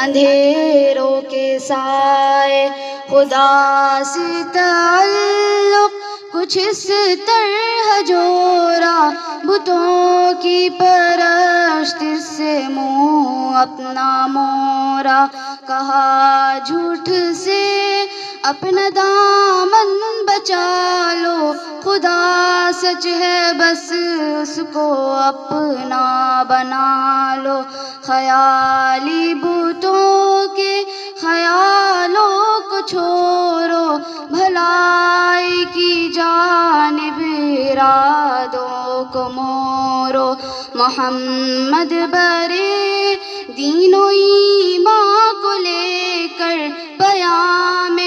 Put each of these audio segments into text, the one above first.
اندھیروں کے سائے، خدا سے تعلق کچھ اس طرح جوڑا، بتوں کی پرست سے منہ اپنا موڑا، کہا جھوٹ سے اپنا دامن بچا لو، خدا سچ ہے بس اس کو اپنا بنا لو، خیالی بتوں کے خیالوں کو چھوڑو، بھلائی کی جانب ارادوں کو موڑو، محمد برے دین و ایمان کو لے کر، پیام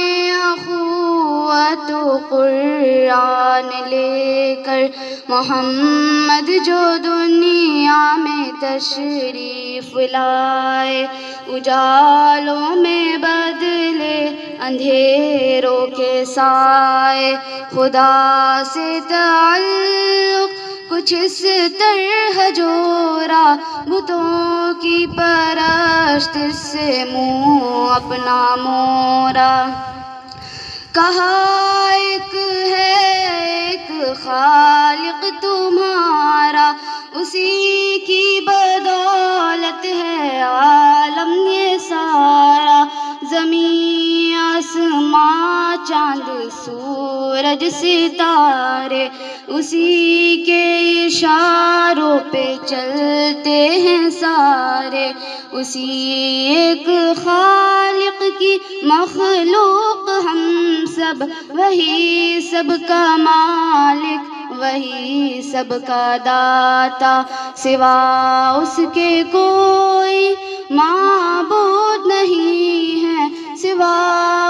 اخوت و قرآن لے کر، محمد جو دنیا میں تشریف لائے، اجالوں میں بدلے اندھیروں کے سائے، خدا سے تعلق کچھ اس طرح جوڑا، بتوں کی پرست سے منہ اپنا موڑا، کہا ایک ہے ایک خالق تمہارا، اسی کی بدولت ہے عالم یہ سارا، زمین آسماں چاند سورج ستارے، اسی کے اشاروں پہ چلتے ہیں سارے، اسی ایک خالق کی مخلوق ہم سب، وہی سب کا مالک وہی سب کا داتا، سوا اس کے کوئی معبود نہیں ہے، سوا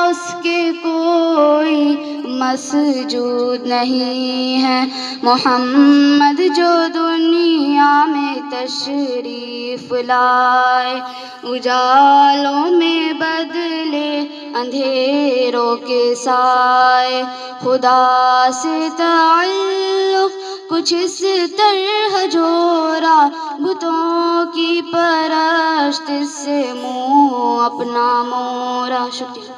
اس کے کوئی مسجود نہیں ہے، محمد جو دنیا میں تشریف لائے، اجالوں میں بدلے اندھیروں کے سائے، خدا سے تعلق کچھ اس طرح جوڑا، بتوں کی پرست سے منہ اپنا موڑا۔ شکریہ۔